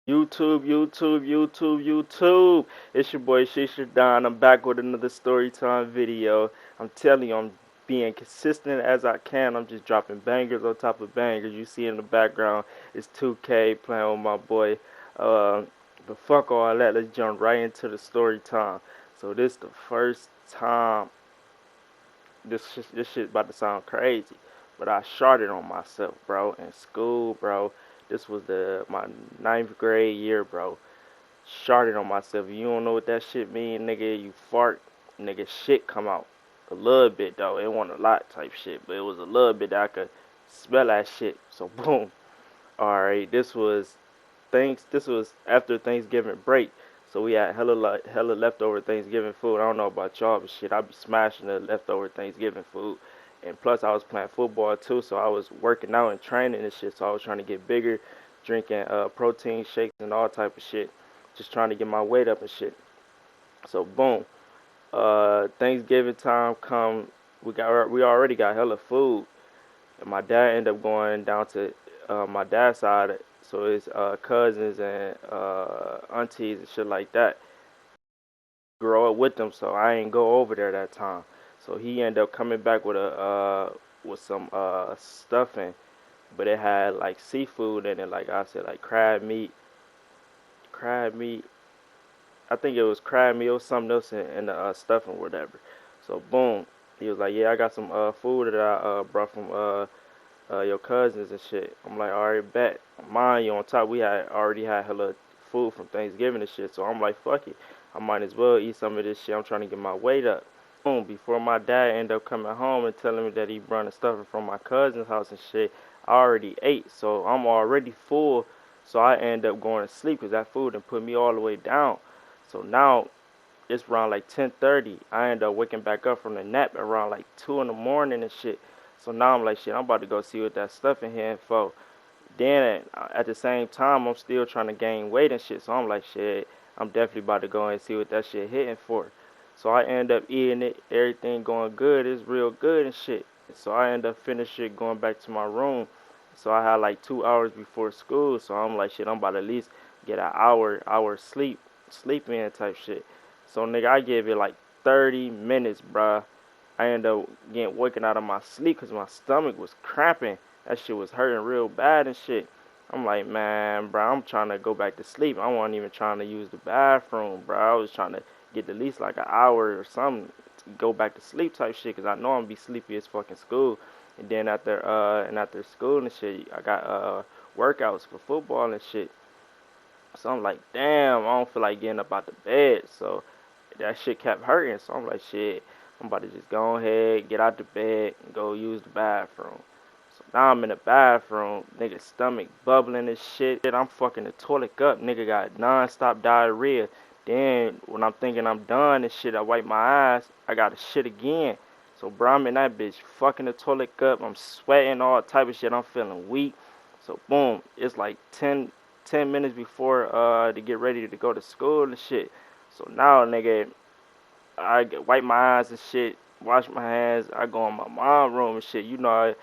YouTube. It's your boy Shisha Don. I'm back with another Storytime video. I'm telling you, I'm being consistent as I can. I'm just dropping bangers on top of bangers. You see in the background is 2K playing with my boy. Uh, but fuck all that. Let's jump right into the story time. So this the first time. This shit about to sound crazy, but I sharded on myself, bro, in school, bro. This was my ninth grade year, bro. Sharded on myself. You don't know what that shit mean, nigga. You fart, nigga. Shit come out a little bit though. It wasn't a lot type shit, but it was a little bit that I could smell that shit. So boom. All right, This was after Thanksgiving break. So we had hella leftover Thanksgiving food. I don't know about y'all, but shit, I be smashing the leftover Thanksgiving food. And plus, I was playing football too, so I was working out and training and shit. So I was trying to get bigger, drinking protein shakes and all type of shit, just trying to get my weight up and shit. So boom, Thanksgiving time come. We already got hella food, and my dad ended up going down to my dad's side, so his cousins and aunties and shit like that. Grow up with them, so I ain't go over there that time. So he ended up coming back with a with some stuffing, but it had like seafood in it, like I said, like crab meat. I think it was crab meat or something else in the stuffing or whatever. So boom, he was like, yeah, I got some food that I brought from your cousins and shit. I'm like, alright, bet. Mind you, on top, we had already had hella food from Thanksgiving and shit. So I'm like, fuck it. I might as well eat some of this shit. I'm trying to get my weight up. Boom, before my dad ended up coming home and telling me that he brought the stuff from my cousin's house and shit, I already ate. So I'm already full. So I end up going to sleep because that food done put me all the way down. So now it's around like 10:30. I end up waking back up from the nap around like 2 in the morning and shit. So now I'm like, shit, I'm about to go see what that stuff in here for. Then at the same time, I'm still trying to gain weight and shit. So I'm like, shit, I'm definitely about to go and see what that shit hitting for. So I end up eating it, everything going good. It's real good and shit. So I end up finishing going back to my room. So I had like 2 hours before school. So I'm like, shit, I'm about to at least get an hour sleep in type shit. So nigga, I gave it like 30 minutes, bruh. I ended up getting waking out of my sleep because my stomach was cramping. That shit was hurting real bad and shit. I'm like, man, bro, I'm trying to go back to sleep. I wasn't even trying to use the bathroom, bro. I was trying to get at least like an hour or something to go back to sleep type shit because I know I'm gonna be sleepy as fucking school. And then after school and shit, I got workouts for football and shit. So I'm like, damn, I don't feel like getting up out the bed. So that shit kept hurting. So I'm like, shit, I'm about to just go ahead, get out the bed, and go use the bathroom. So now I'm in the bathroom, nigga stomach bubbling and shit. I'm fucking the toilet up. Nigga got non-stop diarrhea. Then when I'm thinking I'm done and shit, I wipe my eyes. I got to shit again. So bro, I'm in that bitch fucking the toilet up. I'm sweating all type of shit. I'm feeling weak. So boom, it's like 10 minutes before to get ready to go to school and shit. So now, nigga, wipe my eyes and shit, wash my hands. I go in my mom room and shit. You know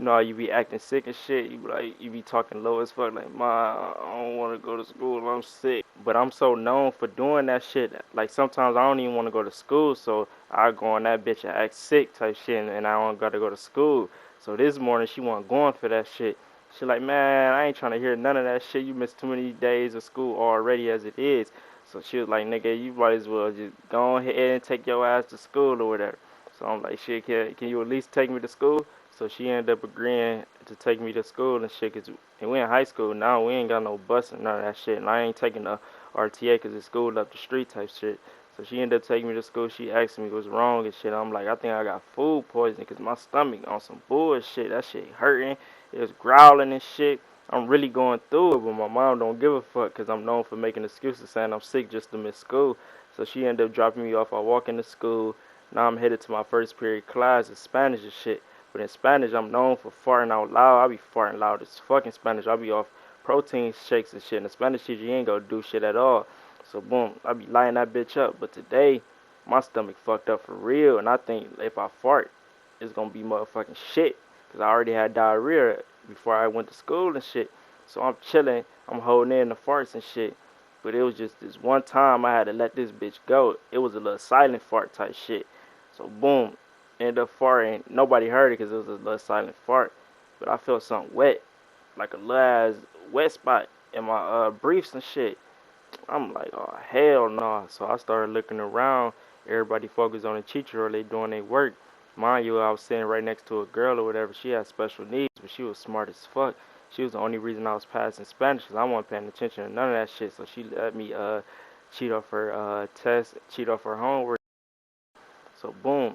how you be acting sick and shit. You be talking low as fuck, like, Ma, I don't want to go to school. I'm sick. But I'm so known for doing that shit. Like sometimes I don't even want to go to school, so I go on that bitch and act sick type shit, and I don't gotta go to school. So this morning she wasn't going for that shit. She like, man, I ain't trying to hear none of that shit. You missed too many days of school already as it is. So she was like, nigga, you might as well just go ahead and take your ass to school or whatever. So I'm like, shit, can you at least take me to school? So she ended up agreeing to take me to school and shit. And we in high school now. We ain't got no bus and none of that shit. And I ain't taking the RTA because it's school up the street type shit. So she ended up taking me to school. She asked me what's wrong and shit. I'm like, I think I got food poisoning because my stomach on some bullshit. That shit hurting. It was growling and shit. I'm really going through it, but my mom don't give a fuck because I'm known for making excuses saying I'm sick just to miss school. So she ended up dropping me off. I walk into school. Now I'm headed to my first period class. It's Spanish and shit. But in Spanish, I'm known for farting out loud. I be farting loud as fucking Spanish. I be off protein shakes and shit. And the Spanish teacher, you ain't gonna do shit at all. So boom, I be lighting that bitch up. But today, my stomach fucked up for real. And I think if I fart, it's gonna be motherfucking shit. Because I already had diarrhea before I went to school and shit. So I'm chilling, I'm holding in the farts and shit. But it was just this one time I had to let this bitch go. It was a little silent fart type shit. So boom, ended up farting. Nobody heard it because it was a little silent fart. But I felt something wet, like a little ass wet spot in my briefs and shit. I'm like, oh hell no. Nah. So I started looking around. Everybody focused on the teacher or they doing their work. Mind you, I was sitting right next to a girl or whatever. She had special needs, but she was smart as fuck. She was the only reason I was passing Spanish because I wasn't paying attention to none of that shit. So she let me cheat off her test, cheat off her homework. So boom,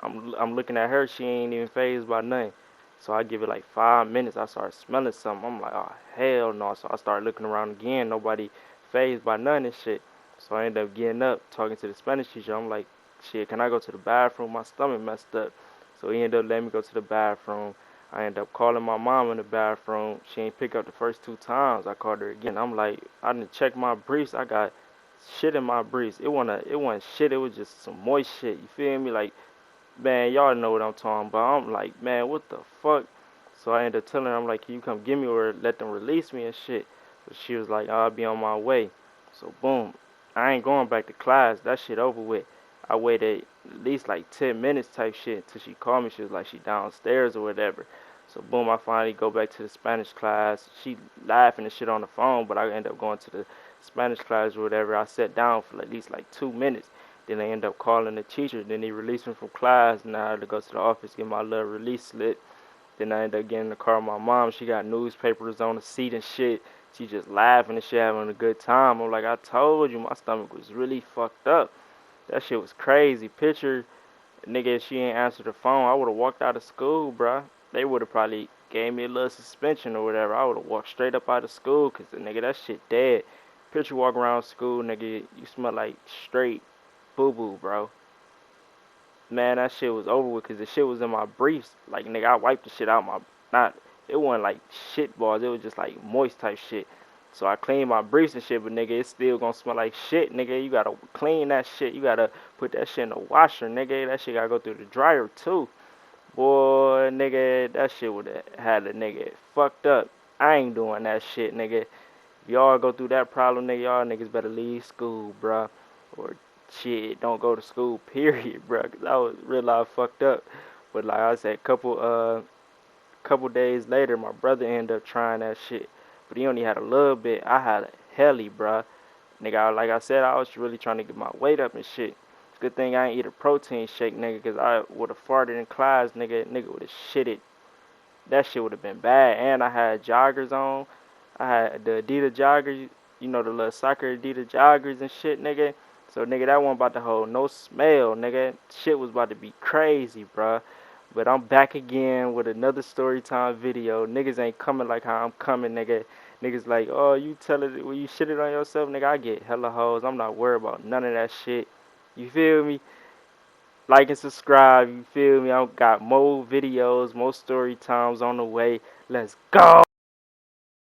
I'm looking at her. She ain't even phased by nothing. So I give it like 5 minutes. I started smelling something. I'm like, oh hell no. So I started looking around again. Nobody phased by none of this shit. So I ended up getting up, talking to the Spanish teacher. I'm like, shit, can I go to the bathroom? My stomach messed up. So he ended up letting me go to the bathroom. I ended up calling my mom in the bathroom. She ain't pick up the first 2 times. I called her again. I'm like, I didn't check my briefs. I got shit in my briefs. It wasn't shit. It was just some moist shit. You feel me? Like, man, y'all know what I'm talking about. I'm like, man, what the fuck? So I ended up telling her, I'm like, can you come get me or let them release me and shit? But she was like, I'll be on my way. So boom, I ain't going back to class. That shit over with. I waited at least like 10 minutes type shit until she called me. She was like, she downstairs or whatever. So boom, I finally go back to the Spanish class. She laughing and shit on the phone, but I end up going to the Spanish class or whatever. I sat down for at least like 2 minutes. Then they end up calling the teacher. Then he released me from class. And I had to go to the office, get my little release slip. Then I ended up getting in the car with my mom. She got newspapers on the seat and shit. She just laughing and shit, having a good time. I'm like, I told you, my stomach was really fucked up. That shit was crazy. Picture, nigga, if she ain't answered the phone, I would have walked out of school, bruh. They would have probably gave me a little suspension or whatever. I would have walked straight up out of school because, nigga, that shit dead. Picture walk around school, nigga, you smell like straight boo-boo, bro. Man, that shit was over with because the shit was in my briefs. Like, nigga, I wiped the shit out my, not, it wasn't like shit balls. It was just like moist type shit. So I cleaned my briefs and shit, but nigga, it's still gonna smell like shit, nigga. You gotta clean that shit. You gotta put that shit in the washer, nigga. That shit gotta go through the dryer too. Boy, nigga, that shit would have had a nigga fucked up. I ain't doing that shit, nigga. If y'all go through that problem, nigga, y'all niggas better leave school, bruh. Or shit, don't go to school, period, bruh. Cause I was real life fucked up. But like I said, couple days later, my brother ended up trying that shit. But he only had a little bit. I had a heli, bruh. Nigga, like I said, I was really trying to get my weight up and shit. Good thing I ain't eat a protein shake, nigga, cause I would have farted in class, nigga would have shitted. That shit would have been bad. And I had joggers on. I had the Adidas joggers, you know, the little soccer Adidas joggers and shit, nigga. So, nigga, that one about to hold no smell, nigga. Shit was about to be crazy, bruh. But I'm back again with another story time video. Niggas ain't coming like how I'm coming, nigga. Niggas like, oh, you tell it when you shit it on yourself, nigga. I get hella hoes. I'm not worried about none of that shit. You feel me? Like and subscribe. You feel me? I got more videos, more story times on the way. Let's go.